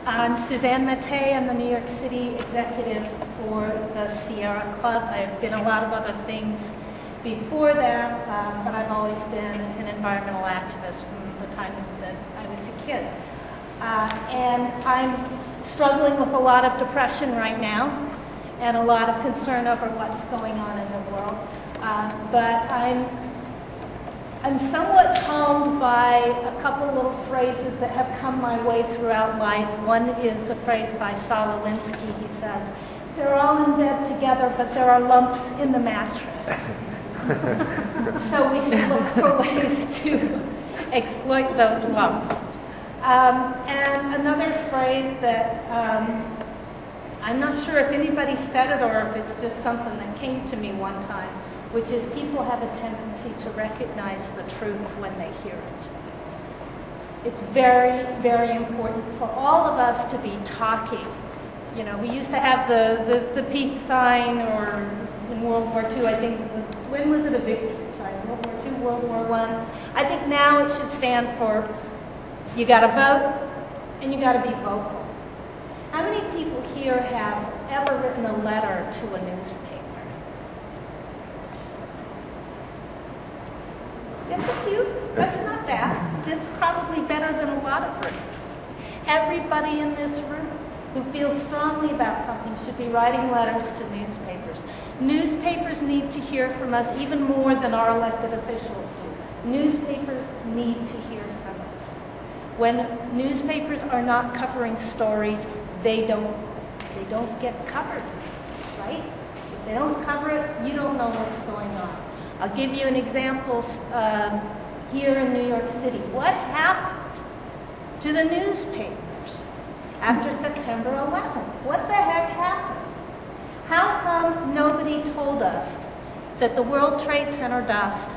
I'm Suzanne Mattei. I'm the New York City executive for the Sierra Club. I've been a lot of other things before that, but I've always been an environmental activist from the time that I was a kid. And I'm struggling with a lot of depression right now and a lot of concern over what's going on in the world. But I'm somewhat calmed by a couple little phrases that have come my way throughout life. One is a phrase by Saul Alinsky. He says, "They're all in bed together, but there are lumps in the mattress." So we should look for ways to exploit those lumps. And another phrase that I'm not sure if anybody said it or if it's just something that came to me one time, which is people have a tendency to recognize the truth when they hear it. It's very, very important for all of us to be talking. You know, we used to have the peace sign, or in World War II, I think, when was it a victory sign? World War II, World War I? I think now it should stand for you got to vote and you got to be vocal. How many people here have ever written a letter to a newspaper? It's a few. That's not bad. It's probably better than a lot of rooms. Everybody in this room who feels strongly about something should be writing letters to newspapers. Newspapers need to hear from us even more than our elected officials do. Newspapers need to hear from us. When newspapers are not covering stories, they don't get covered, right? If they don't cover it, you don't know what's going on. I'll give you an example here in New York City. What happened to the newspapers after September 11th? What the heck happened? How come nobody told us that the World Trade Center dust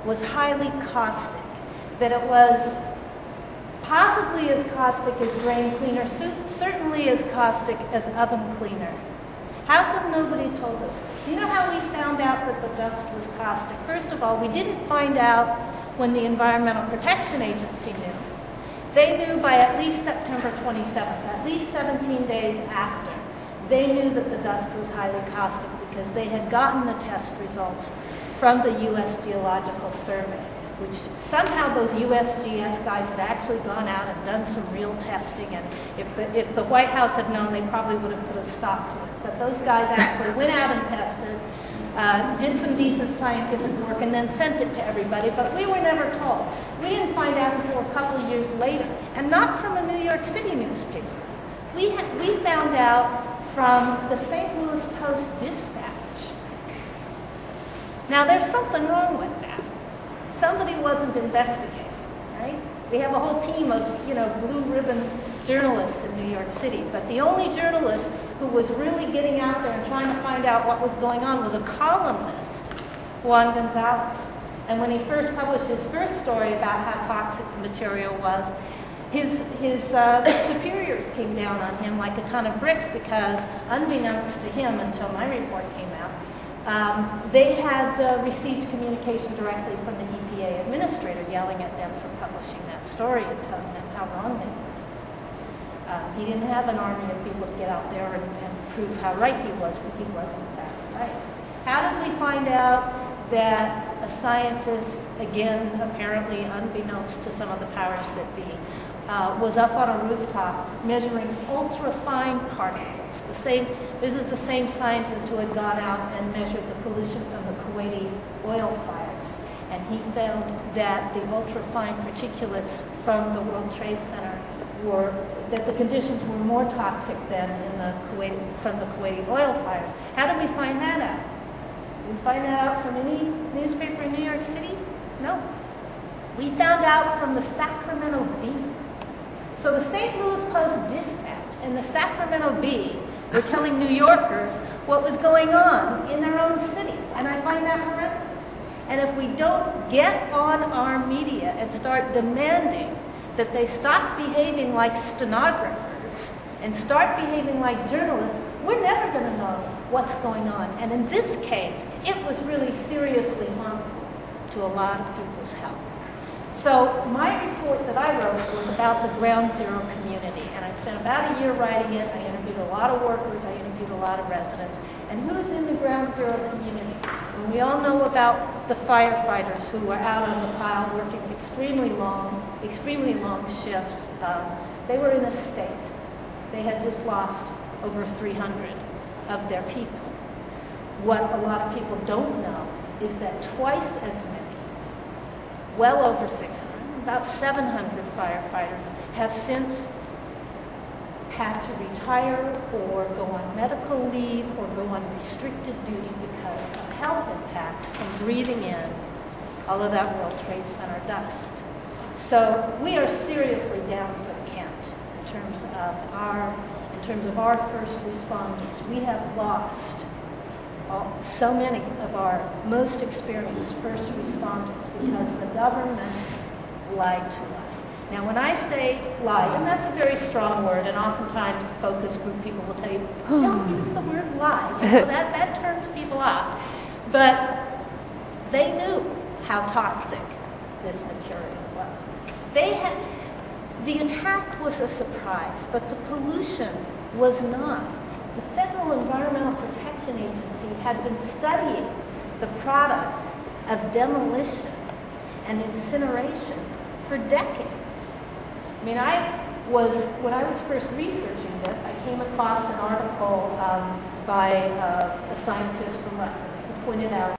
was highly caustic, that it was possibly as caustic as drain cleaner, certainly as caustic as oven cleaner? How come nobody told us this? You know how we found out that the dust was caustic? First of all, we didn't find out when the Environmental Protection Agency knew. They knew by at least September 27th, at least 17 days after. They knew that the dust was highly caustic because they had gotten the test results from the U.S. Geological Survey, which somehow those USGS guys had actually gone out and done some real testing, and if the White House had known, they probably would have put a stop to it. But those guys actually went out and tested, did some decent scientific work, and then sent it to everybody, but we were never told. We didn't find out until a couple of years later, and not from a New York City newspaper. We found out from the St. Louis Post-Dispatch. Now, there's something wrong with that. Somebody wasn't investigating, right? We have a whole team of, blue ribbon journalists in New York City, but the only journalist who was really getting out there and trying to find out what was going on was a columnist, Juan Gonzalez. And when he first published his first story about how toxic the material was, his superiors came down on him like a ton of bricks because, unbeknownst to him until my report came out, they had received communication directly from the EPA administrator yelling at them for publishing that story and telling them how wrong they were. He didn't have an army of people to get out there and prove how right he was, but he wasn't that right. How did we find out that a scientist, again, apparently unbeknownst to some of the powers that be, was up on a rooftop measuring ultra-fine particles? This is the same scientist who had gone out and measured the pollution from the Kuwaiti oil fires, and he found that the ultra-fine particulates from the World Trade Center that the conditions were more toxic than from the Kuwaiti oil fires. How did we find that out? Did we find that out from any newspaper in New York City? No. We found out from the Sacramento Bee. So the St. Louis Post-Dispatch and the Sacramento Bee were telling New Yorkers what was going on in their own city, and I find that horrendous. And if we don't get on our media and start demanding that they stop behaving like stenographers and start behaving like journalists, we're never going to know what's going on. And in this case, it was really seriously harmful to a lot of people's health. So my report that I wrote was about the ground zero community, and I spent about a year writing it. I interviewed a lot of workers, I interviewed a lot of residents. And who's in the ground zero community? And we all know about the firefighters who were out on the pile working extremely long shifts. They were in a state. They had just lost over 300 of their people. What a lot of people don't know is that twice as many, well over 600, about 700 firefighters have since had to retire or go on medical leave or go on restricted duty because of health impacts from breathing in all of that World Trade Center dust. So we are seriously down for the count in terms of our first responders. We have lost so many of our most experienced first responders because the government lied to us. Now, when I say lie, and that's a very strong word, and oftentimes focus group people will tell you, don't use the word lie. You know, that turns people off. But they knew how toxic this material was. The attack was a surprise, but the pollution was not. The Federal Environmental Protection Agency had been studying the products of demolition and incineration for decades. I mean, when I was first researching this, I came across an article by a scientist from Rutgers who pointed out